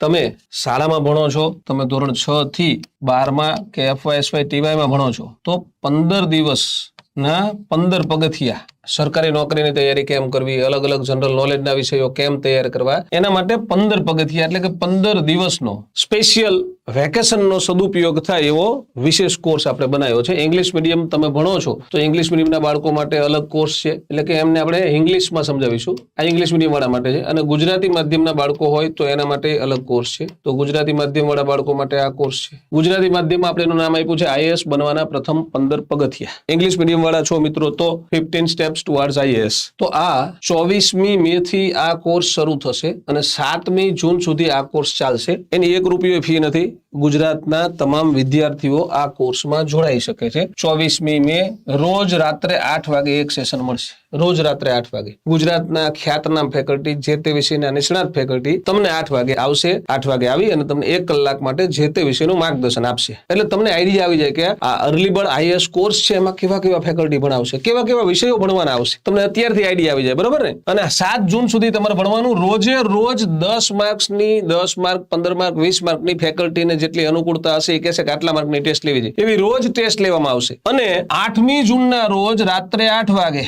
તમે શાળામાં ભણો છો, તમે ધોરણ 6 થી 12માં કે FY TYમાં ભણો છો, તો 15 દિવસના 15 પગથિયા સરકારી નોકરીની તૈયારી કેમ કરવી, અલગ અલગ જનરલ નોલેજના વિષયો કેમ તૈયાર કરવા, એના માટે 15 પગથિયા એટલે કે 15 દિવસનો સ્પેશિયલ વેકેશનનો સદુપયોગ થાય એવો વિશેષ કોર્સ આપણે બનાવ્યો છે. ઇંગ્લિશ મીડિયમ તમે ભણો છો તો ઇંગ્લિશ મીડિયમના બાળકો માટે અલગ કોર્સ છે, એટલે કે એમને આપણે ઇંગ્લિશમાં સમજાવીશું. આ ઇંગ્લિશ મીડિયમ વાળા માટે છે. અને ગુજરાતી માધ્યમના બાળકો હોય તો એના માટે અલગ કોર્સ છે. તો ગુજરાતી માધ્યમ વાળા બાળકો માટે આ કોર્સ છે. ગુજરાતી માધ્યમમાં આપણે એનું નામ આપ્યું છે IAS બનવાના પ્રથમ 15 પગથિયા. ઇંગ્લિશ મીડિયમ વાળા છો મિત્રો તો 15 સ્ટેપ્સ ટુવર્ડ્સ IAS. તો આ 24મી મે થી આ કોર્સ શરૂ થશે અને 7મી જૂન સુધી આ કોર્સ ચાલશે. એની ₹1 ફી નથી. ગુજરાતના તમામ વિદ્યાર્થીઓ આ કોર્સમાં જોડાઈ શકે છે. 24મી મે રોજ રાત્રે 8 વાગે એક સેશન મળશે. રોજ રાત્રે 8 વાગે ગુજરાતના ખ્યાતનામ ફેકલ્ટી, જે તે વિષયના નિષ્ણાત ફેકલ્ટી તમને 8 વાગે આવશે. 8 વાગે આવી અને તમને 1 કલાક માટે જે તે વિષયનું માર્ગદર્શન આપશે. એટલે તમને આઈડિયા આવી જાય કે આ અર્લી બર્ડ IAS કોર્સ છે, એમાં કેવા કેવા ફેકલ્ટી ભણાવશે, કેવા કેવા વિષયો ભણવાના આવશે, તમને અત્યારથી આઈડિયા આવી જાય. બરોબર ને? અને 7 જૂન સુધી તમારે ભણવાનું. રોજે રોજ 10 માર્ક્સની, 10 માર્ક, 15 માર્ક, 20 માર્કની ફેકલ્ટીને જેટલી અનુકૂળતા હશે એ કહેશે કે આટલા માર્કની ટેસ્ટ લેવી છે, એવી રોજ ટેસ્ટ લેવામાં આવશે. અને 8મી જૂનના રોજ રાત્રે 8 વાગે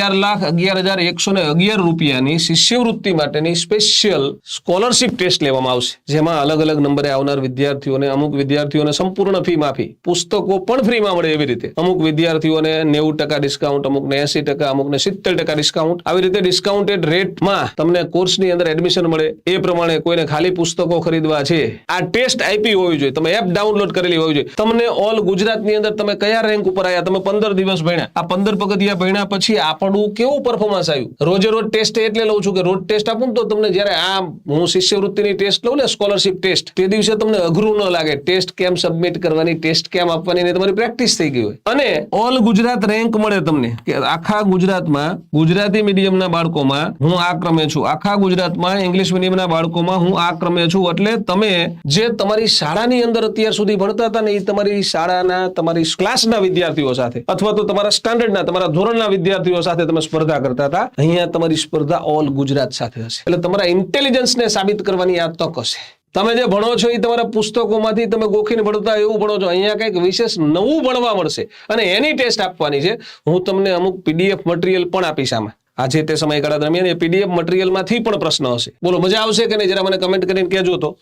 11,11,111 રૂપિયાની શિષ્યવૃત્તિ માટેની સ્પેશિયલ સ્કોલરશિપ ટેસ્ટ લેવામાં આવશે, જેમાં અલગ અલગ નંબરે આવનાર વિદ્યાર્થીઓને, અમુક વિદ્યાર્થીઓને સંપૂર્ણ ફી માફી, પુસ્તકો પણ ફ્રીમાં મળે એવી રીતે, અમુક વિદ્યાર્થીઓને 90% ડિસ્કાઉન્ટ, અમુકને 80%, અમુકને 70% ડિસ્કાઉન્ટ, આવી રીતે ડિસ્કાઉન્ટેડ રેટમાં તમને કોર્સની અંદર એડમિશન મળે. એ પ્રમાણે કોઈને ખાલી પુસ્તકો ખરીદવા છે, આ ટેસ્ટ આપી હોવી જોઈએ, તમે એપ ડાઉનલોડ કરેલી હોવી જોઈએ. તમને ઓલ ગુજરાતની અંદર તમે કયા રેન્ક ઉપર આવ્યા, તમે 15 દિવસ ભણ્યા, આ 15 પગથિયા ભણ્યા પછી આપણું કેવું પરફોર્મન્સ આવ્યું. રોજે રોજ ટેસ્ટ એટલે લઉં છું કે રોજ ટેસ્ટ આપું તો તમને જ્યારે આ હું શિષ્યવૃત્તિની ટેસ્ટ લઉં ને, સ્કોલરશિપ ટેસ્ટ, તે દિવસે તમને અઘરું ન લાગે. ટેસ્ટ કેમ સબમિટ કરવાની, ટેસ્ટ કેમ આપવાની, તમારી પ્રેક્ટિસ થઈ ગઈ હોય. અને ઓલ ગુજરાત રેન્ક મળે તમને કે આખા ગુજરાતમાં ગુજરાતી મીડિયમના બાળકોમાં હું આ ક્રમે છું, આખા ગુજરાતમાં ઇંગ્લિશ મીડિયમના બાળકોમાં હું આ ક્રમે છું. એટલે તમે જે તમારી શાળાની અંદર અત્યાર સુધી ભણતા હતા ને, એ તમારી શાળાના, તમારી ક્લાસના વિદ્યાર્થીઓ સાથે અથવા તો તમારા સ્ટાન્ડર્ડના, તમારા ધોરણના વિદ્યાર્થીઓ સાથે તમે સ્પર્ધા કરતા હતા, અહીંયા તમારી સ્પર્ધા ઓલ ગુજરાત સાથે હશે. એટલે તમારા ઇન્ટેલિજન્સને સાબિત કરવાની આ તક હશે. તમે જે ભણો છો એ તમારા પુસ્તકોમાંથી તમે ગોખીને ભણતા એવું ભણો છો, અહીંયા કંઈક વિશેષ નવું ભણવા મળશે અને એની ટેસ્ટ આપવાની છે. હું તમને અમુક PDF મટીરિયલ પણ આપીશ આમાં. આજે તે સમયગાળા દરમિયાન એ PDF મટીરિયલમાંથી પણ પ્રશ્ન હશે. બોલો, મજા આવશે કે નહીં? જરા મને કમેન્ટ કરીને કહેજો. તો